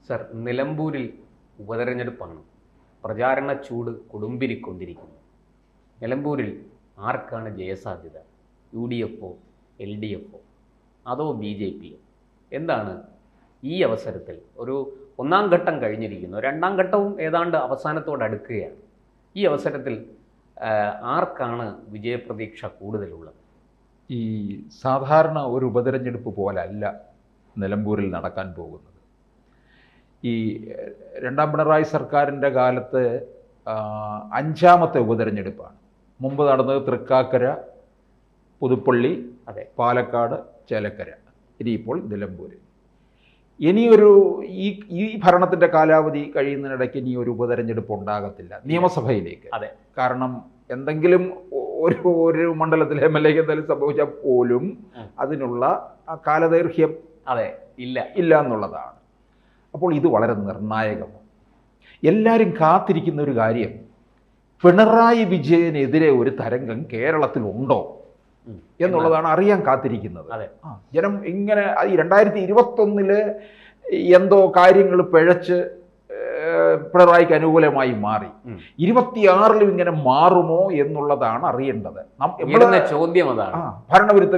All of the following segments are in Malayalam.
സർ, നിലമ്പൂരിൽ ഉപതെരഞ്ഞെടുപ്പാണ്. പ്രചാരണ ചൂട് കൊടുമ്പിരിക്കൊണ്ടിരിക്കുന്നു. നിലമ്പൂരിൽ ആർക്കാണ് ജയസാധ്യത? UDF, LDF അതോ BJP? എന്താണ് ഈ അവസരത്തിൽ? ഒരു ഒന്നാം ഘട്ടം കഴിഞ്ഞിരിക്കുന്നു, രണ്ടാം ഘട്ടവും ഏതാണ്ട് അവസാനത്തോടടുക്കുകയാണ്. ഈ അവസരത്തിൽ ആർക്കാണ് വിജയപ്രതീക്ഷ കൂടുതലുള്ളത്? ഈ സാധാരണ ഒരു ഉപതെരഞ്ഞെടുപ്പ് പോലല്ല നിലമ്പൂരിൽ നടക്കാൻ പോകുന്നത്. ഈ രണ്ടാം പിണറായി സർക്കാരിൻ്റെ കാലത്ത് 5ാമത്തെ ഉപതെരഞ്ഞെടുപ്പാണ്. മുമ്പ് നടന്നത് തൃക്കാക്കര, പുതുപ്പള്ളി, പാലക്കാട്, ചേലക്കര, ഇനിയിപ്പോൾ നിലമ്പൂർ. ഇനിയൊരു ഈ ഭരണത്തിൻ്റെ കാലാവധി കഴിയുന്നതിനിടയ്ക്ക് ഇനി ഒരു ഉപതെരഞ്ഞെടുപ്പ് ഉണ്ടാകത്തില്ല നിയമസഭയിലേക്ക്. കാരണം എന്തെങ്കിലും ഒരു മണ്ഡലത്തിലെ MLA എന്തെങ്കിലും സംഭവിച്ചാൽ പോലും അതിനുള്ള കാലദൈർഘ്യം ഇല്ല എന്നുള്ളതാണ്. അപ്പോൾ ഇത് വളരെ നിർണായകമാണ്. എല്ലാവരും കാത്തിരിക്കുന്ന ഒരു കാര്യം, പിണറായി വിജയനെതിരെ ഒരു തരംഗം കേരളത്തിലുണ്ടോ എന്നുള്ളതാണ് അറിയാൻ കാത്തിരിക്കുന്നത്. ജനം ഇങ്ങനെ ഈ 2021 എന്തോ കാര്യങ്ങൾ പിഴച്ച് പിണറായിക്ക് അനുകൂലമായി മാറി. 26 ഇങ്ങനെ മാറുമോ എന്നുള്ളതാണ് അറിയേണ്ടത്. ചോദ്യം അതാണ്. ഭരണവിരുദ്ധ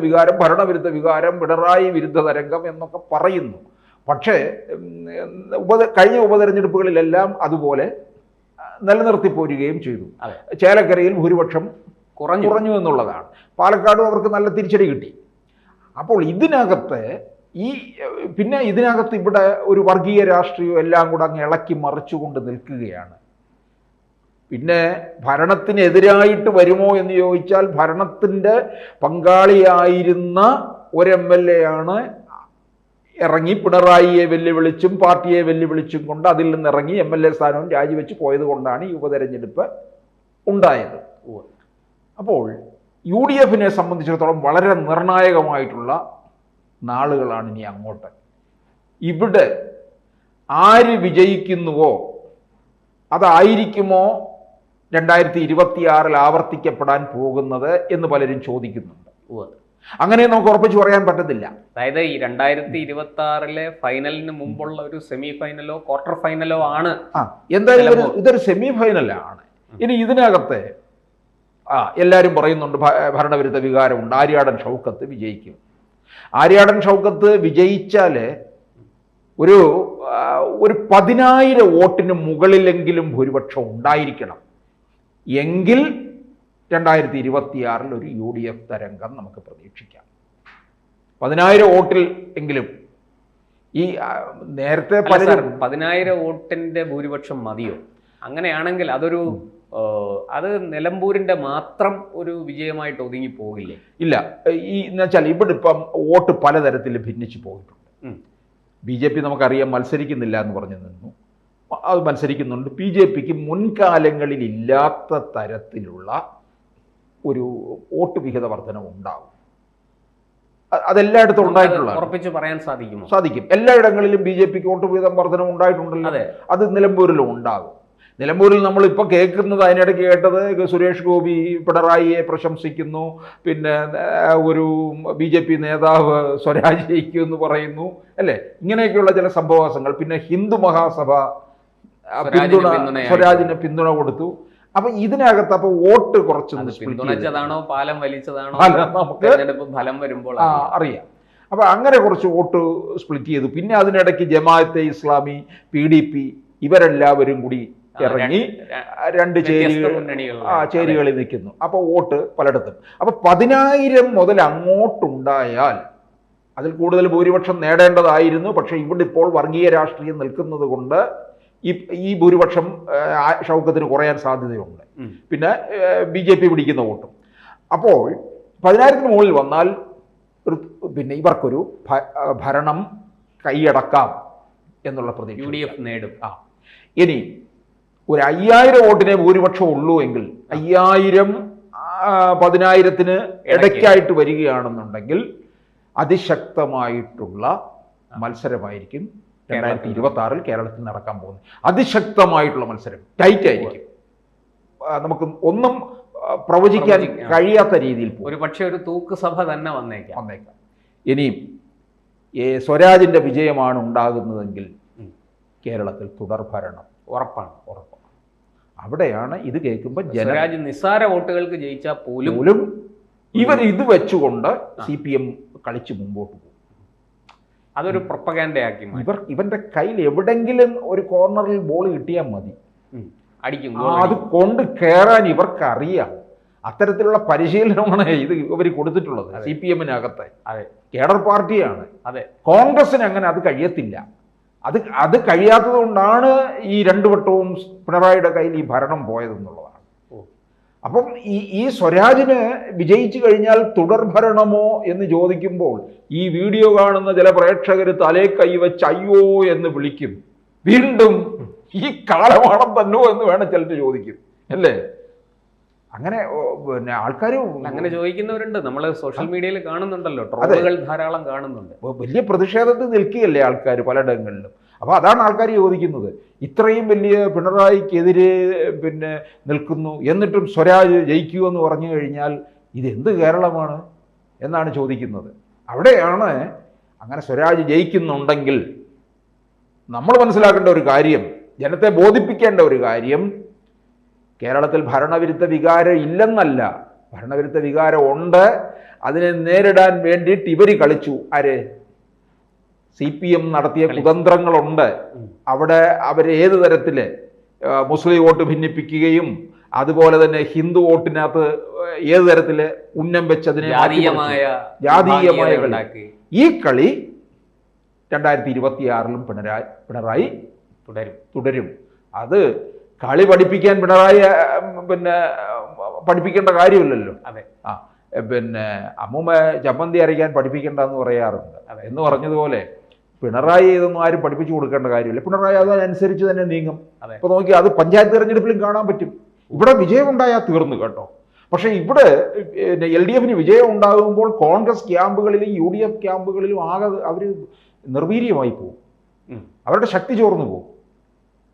വികാരം, പിണറായി വിരുദ്ധ തരംഗം എന്നൊക്കെ പറയുന്നു. പക്ഷേ കഴിഞ്ഞ ഉപതെരഞ്ഞെടുപ്പുകളിലെല്ലാം അതുപോലെ നിലനിർത്തി പോരുകയും ചെയ്തു. ചേലക്കരയിൽ ഭൂരിപക്ഷം കുറഞ്ഞു എന്നുള്ളതാണ്. പാലക്കാടും അവർക്ക് നല്ല തിരിച്ചടി കിട്ടി. അപ്പോൾ ഇതിനകത്ത് ഇതിനകത്ത് ഇവിടെ ഒരു വർഗീയ രാഷ്ട്രീയം എല്ലാം കൂടെ അങ്ങ് ഇളക്കി മറിച്ചുകൊണ്ട് നിൽക്കുകയാണ്. പിന്നെ ഭരണത്തിനെതിരായിട്ട് വരുമോ എന്ന് ചോദിച്ചാൽ, ഭരണത്തിൻ്റെ പങ്കാളിയായിരുന്ന ഒരു MLA ആണ് ഇറങ്ങി പിണറായിയെ വെല്ലുവിളിച്ചും പാർട്ടിയെ വെല്ലുവിളിച്ചും കൊണ്ട് അതിൽ നിന്നിറങ്ങി MLA സ്ഥാനവും രാജിവെച്ച് പോയത് കൊണ്ടാണ് ഈ ഉപതെരഞ്ഞെടുപ്പ് ഉണ്ടായത്. അപ്പോൾ UDFനെ സംബന്ധിച്ചിടത്തോളം വളരെ നിർണായകമായിട്ടുള്ള നാളുകളാണ് ഇനി അങ്ങോട്ട്. ഇവിടെ ആര് വിജയിക്കുന്നുവോ അതായിരിക്കുമോ 2026 ആവർത്തിക്കപ്പെടാൻ പോകുന്നത് എന്ന് പലരും ചോദിക്കുന്നുണ്ട്. അങ്ങനെ നമുക്ക് ഉറപ്പിച്ച് പറയാൻ പറ്റത്തില്ല. അതായത് ഈ 2026 ഫൈനലിന് മുമ്പുള്ള ഒരു സെമി ഫൈനലോ ക്വാർട്ടർ ഫൈനലോ ആണ്. എന്തായാലും ഇതൊരു സെമി ഫൈനലാണ്. ഇനി ഇതിനകത്ത് എല്ലാവരും പറയുന്നുണ്ട് ഭരണവിരുദ്ധ വികാരമുണ്ട്, ആര്യാടൻ ഷൗക്കത്ത് വിജയിക്കും. ആര്യാടൻ ഷൗക്കത്ത് വിജയിച്ചാൽ ഒരു 10,000 വോട്ടിന് മുകളിലെങ്കിലും ഭൂരിപക്ഷം ഉണ്ടായിരിക്കണം. എങ്കിൽ 2026 ഒരു UDF തരംഗം നമുക്ക് പ്രതീക്ഷിക്കാം. 10,000 വോട്ടിൽ എങ്കിലും. ഈ നേരത്തെ 10,000 വോട്ടിന്റെ ഭൂരിപക്ഷം മതിയോ? അങ്ങനെയാണെങ്കിൽ അത് നിലമ്പൂരിന്റെ മാത്രം ഒരു വിജയമായിട്ട് ഒതുങ്ങി പോകില്ലേ? ഇല്ല. എന്നുവെച്ചാൽ ഇവിടെ ഇപ്പം വോട്ട് പലതരത്തിൽ ഭിന്നിച്ചു പോയിട്ടുണ്ട്. BJP നമുക്കറിയാം മത്സരിക്കുന്നില്ല എന്ന് പറഞ്ഞു നിന്നു. അത് മത്സരിക്കുന്നുണ്ട്. BJPക്ക് മുൻകാലങ്ങളിൽ ഇല്ലാത്ത തരത്തിലുള്ള ഒരു വോട്ട് വിഹിത വർധനം ഉണ്ടാകും. അതെല്ലായിടത്തും ഉണ്ടായിട്ടുള്ള ഉറപ്പിച്ച് പറയാൻ സാധിക്കുമോ? സാധിക്കും. എല്ലായിടങ്ങളിലും BJPക്ക് വോട്ട് വിഹിതം വർധനം ഉണ്ടായിട്ടുണ്ടല്ലോ. അത് നിലമ്പൂരിലും ഉണ്ടാകും. നിലമ്പൂരിൽ നമ്മളിപ്പോൾ കേൾക്കുന്നത്, അതിനിടയ്ക്ക് കേട്ടത് സുരേഷ് ഗോപി പിണറായിയെ പ്രശംസിക്കുന്നു, പിന്നെ ഒരു BJP നേതാവ് സ്വരാജ് ജയിക്കുമെന്ന് പറയുന്നു, അല്ലേ? ഇങ്ങനെയൊക്കെയുള്ള ചില സംഭവവാസങ്ങൾ. പിന്നെ ഹിന്ദു മഹാസഭ സ്വരാജിന് പിന്തുണ കൊടുത്തു. അപ്പൊ ഇതിനകത്ത് അപ്പൊ വോട്ട് കുറച്ചൊന്ന് പിന്തുണച്ചതാണോ പാലം വലിച്ചതാണോ ഫലം വരുമ്പോൾ അറിയാം. അപ്പൊ അങ്ങനെ കുറച്ച് വോട്ട് സ്പ്ലിറ്റ് ചെയ്തു. പിന്നെ അതിനിടയ്ക്ക് ജമാഅത്തെ ഇസ്ലാമി, PDP ഇവരെല്ലാവരും കൂടി ഇറങ്ങി 2 ചേരികളിൽ നിൽക്കുന്നു. അപ്പോൾ വോട്ട് പലയിടത്തും. അപ്പോൾ 10,000 മുതൽ അങ്ങോട്ടുണ്ടായാൽ അതിൽ കൂടുതൽ ഭൂരിപക്ഷം നേടേണ്ടതായിരുന്നു. പക്ഷേ ഇവിടെ ഇപ്പോൾ വർഗീയ രാഷ്ട്രീയം നിൽക്കുന്നത് കൊണ്ട് ഈ ഭൂരിപക്ഷം ഷൗക്കത്തിന് കുറയാൻ സാധ്യതയുണ്ട്. പിന്നെ BJP പിടിക്കുന്ന വോട്ടും. അപ്പോൾ 10,000-ന് മുകളിൽ വന്നാൽ പിന്നെ ഇവർക്കൊരു ഭരണം കൈയടക്കാം എന്നുള്ള പ്രതീക്ഷ UDF നേടും. ഇനി ഒരു 5,000 വോട്ടിനെ ഭൂരിപക്ഷം ഉള്ളൂ എങ്കിൽ 5,000 10,000-ന് ഇടയ്ക്കായിട്ട് വരികയാണെന്നുണ്ടെങ്കിൽ അതിശക്തമായിട്ടുള്ള മത്സരമായിരിക്കും 2026 കേരളത്തിൽ നടക്കാൻ പോകുന്നത്. അതിശക്തമായിട്ടുള്ള മത്സരം, ടൈറ്റ് ആയിരിക്കും. നമുക്ക് ഒന്നും പ്രവചിക്കാൻ കഴിയാത്ത രീതിയിൽ ഒരു പക്ഷേ ഒരു തൂക്കുസഭ തന്നെ വന്നേക്കാം. ഇനിയും സ്വരാജിൻ്റെ വിജയമാണ് ഉണ്ടാകുന്നതെങ്കിൽ കേരളത്തിൽ തുടർഭരണം ഉറപ്പാണ്. അവിടെയാണ് ഇത് കേൾക്കുമ്പോൾ സ്വരാജ് നിസ്സാര വോട്ടുകൾക്ക് ജയിച്ചാൽ പോലും ഇവർ ഇത് വെച്ചുകൊണ്ട് CPM കളിച്ച് മുമ്പോട്ട് പോകും. അതൊരു പ്രൊപ്പഗാൻഡയാക്കി ഇവന്റെ കയ്യിൽ എവിടെങ്കിലും ഒരു കോർണറിൽ ബോൾ കിട്ടിയാൽ മതി, അടിക്കും. അത് കൊണ്ട് കയറാൻ ഇവർക്കറിയാം. അത്തരത്തിലുള്ള പരിശീലനമാണ് ഇത് ഇവർ കൊടുത്തിട്ടുള്ളത് CPM-നകത്തെ. കേഡർ പാർട്ടിയാണ്. കോൺഗ്രസിന് അങ്ങനെ അത് കഴിയത്തില്ല. അത് കഴിയാത്തത് കൊണ്ടാണ് ഈ 2 വട്ടവും പിണറായിയുടെ കയ്യിൽ ഈ ഭരണം പോയതെന്നുള്ളതാണ്. അപ്പം ഈ സ്വരാജിന് വിജയിച്ചു കഴിഞ്ഞാൽ തുടർഭരണമോ എന്ന് ചോദിക്കുമ്പോൾ ഈ വീഡിയോ കാണുന്ന ചില പ്രേക്ഷകർ തലേ കൈവച്ച് അയ്യോ എന്ന് വിളിക്കും. വീണ്ടും ഈ കാലമാണം തന്നോ എന്ന് വേണം ചിലർ ചോദിക്കും, അല്ലേ? അങ്ങനെ പിന്നെ ആൾക്കാർ അങ്ങനെ ചോദിക്കുന്നവരുണ്ട്. നമ്മൾ സോഷ്യൽ മീഡിയയിൽ കാണുന്നുണ്ടല്ലോ, ട്രോളുകൾ ധാരാളം കാണുന്നുണ്ട്. വലിയ പ്രതിഷേധത്തിൽ നിൽക്കുകയല്ലേ ആൾക്കാർ പലയിടങ്ങളിലും. അപ്പോൾ അതാണ് ആൾക്കാർ ചോദിക്കുന്നത്. ഇത്രയും വലിയ പിണറായിക്കെതിരെ പിന്നെ നിൽക്കുന്നു, എന്നിട്ടും സ്വരാജ് ജയിക്കൂ എന്ന് പറഞ്ഞു കഴിഞ്ഞാൽ ഇതെന്ത് കേരളമാണ് എന്നാണ് ചോദിക്കുന്നത്. അവിടെയാണ് അങ്ങനെ സ്വരാജ് ജയിക്കുന്നുണ്ടെങ്കിൽ നമ്മൾ മനസ്സിലാക്കേണ്ട ഒരു കാര്യം, ജനത്തെ ബോധിപ്പിക്കേണ്ട ഒരു കാര്യം, കേരളത്തിൽ ഭരണവിരുദ്ധ വികാരം ഇല്ലെന്നല്ല, ഭരണവിരുദ്ധ വികാരം ഉണ്ട്. അതിനെ നേരിടാൻ വേണ്ടിയിട്ട് ഇവർ കളിച്ചു. ആര്? CPM നടത്തിയ കുതന്ത്രങ്ങളുണ്ട്. അവിടെ അവർ ഏത് തരത്തിൽ മുസ്ലിം വോട്ട് ഭിന്നിപ്പിക്കുകയും അതുപോലെ തന്നെ ഹിന്ദു വോട്ടിനകത്ത് ഏത് തരത്തിൽ ഉന്നം വെച്ചതിനെ ജാതീയമായ കളി. ഈ കളി 2026-ലും പിണറായി തുടരും. അത് കളി പഠിപ്പിക്കാൻ പിണറായി പിന്നെ പഠിപ്പിക്കേണ്ട കാര്യമില്ലല്ലോ. പിന്നെ അമ്മൂമ്മ ചമ്മന്തി അരയ്ക്കാൻ പഠിപ്പിക്കേണ്ടെന്ന് പറയാറുണ്ട്. എന്ന് പറഞ്ഞതുപോലെ പിണറായി ഇതൊന്നും ആരും പഠിപ്പിച്ചു കൊടുക്കേണ്ട കാര്യമില്ല. പിണറായി അതനുസരിച്ച് തന്നെ നീങ്ങും. അപ്പോൾ നോക്കി, അത് പഞ്ചായത്ത് തെരഞ്ഞെടുപ്പിലും കാണാൻ പറ്റും. ഇവിടെ വിജയം ഉണ്ടായാൽ തീർന്നു കേട്ടോ. പക്ഷേ ഇവിടെ LDF-ന് വിജയം ഉണ്ടാകുമ്പോൾ കോൺഗ്രസ് ക്യാമ്പുകളിലും UDF ക്യാമ്പുകളിലും ആകെ അവർ നിർവീര്യമായി പോകും. അവരുടെ ശക്തി ചോർന്നു പോകും.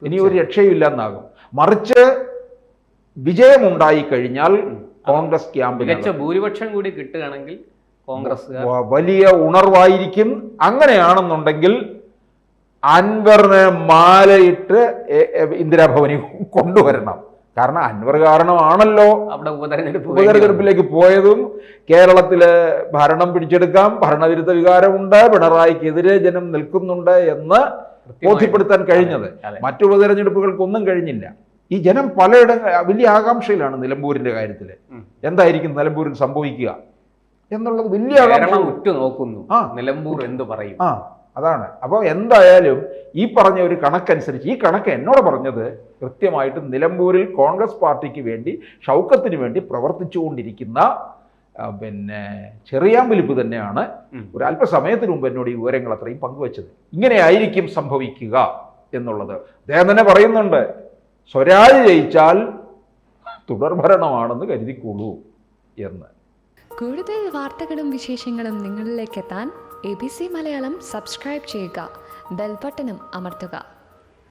ഇനി ഒരു രക്ഷയില്ല എന്നാകും. മറിച്ച് വിജയമുണ്ടായി കഴിഞ്ഞാൽ കോൺഗ്രസ് ക്യാമ്പിന് മികച്ച ഭൂരിപക്ഷം കൂടി കിട്ടുകയാണെങ്കിൽ കോൺഗ്രസ് വലിയ ഉണർവായിരിക്കും. അങ്ങനെയാണെന്നുണ്ടെങ്കിൽ അൻവറിനെ മാലയിട്ട് ഇന്ദിരാഭവനിൽ കൊണ്ടുവരണം. കാരണം അൻവർ കാരണമാണല്ലോ അവിടെ ഉപതെരഞ്ഞെടുപ്പിലേക്ക് പോയതും. കേരളത്തില് ഭരണം പിടിച്ചെടുക്കാം, ഭരണവിരുദ്ധ വികാരമുണ്ട്, പിണറായിക്കെതിരെ ജനം നിൽക്കുന്നുണ്ട് എന്ന് ബോധ്യപ്പെടുത്താൻ കഴിഞ്ഞത്. മറ്റു ഉപതെരഞ്ഞെടുപ്പുകൾക്കൊന്നും കഴിഞ്ഞില്ല. ഈ ജനം വലിയ ആകാംക്ഷയിലാണ് നിലമ്പൂരിന്റെ കാര്യത്തിൽ. എന്തായിരിക്കും നിലമ്പൂരിൽ സംഭവിക്കുക എന്നുള്ളത് വലിയ നോക്കുന്നു. നിലമ്പൂർ എന്ത് പറയും? അതാണ്. അപ്പോൾ എന്തായാലും ഈ പറഞ്ഞ ഒരു കണക്കനുസരിച്ച്, ഈ കണക്ക് എന്നോട് പറഞ്ഞത് കൃത്യമായിട്ട് നിലമ്പൂരിൽ കോൺഗ്രസ് പാർട്ടിക്ക് വേണ്ടി, ഷൗക്കത്തിന് വേണ്ടി പ്രവർത്തിച്ചുകൊണ്ടിരിക്കുന്ന പിന്നെ ചെറിയാമ്പലിപ്പ് തന്നെയാണ് ഒരു അല്പസമയത്തിന് മുമ്പ് എന്നോട് ഈ വിവരങ്ങൾ അത്രയും പങ്കുവച്ചത്. ഇങ്ങനെയായിരിക്കും സംഭവിക്കുക എന്നുള്ളത് അദ്ദേഹം തന്നെ പറയുന്നുണ്ട്. സ്വരാജ് ജയിച്ചാൽ തുടർഭരണമാണെന്ന് കരുതിക്കോളൂ എന്ന്. കൂടുതൽ വാർത്തകളും വിശേഷങ്ങളും നിങ്ങളിലേക്ക് എത്താൻ ABC മലയാളം സബ്സ്ക്രൈബ് ചെയ്യുക, ബെൽ ബട്ടണും അമർത്തുക.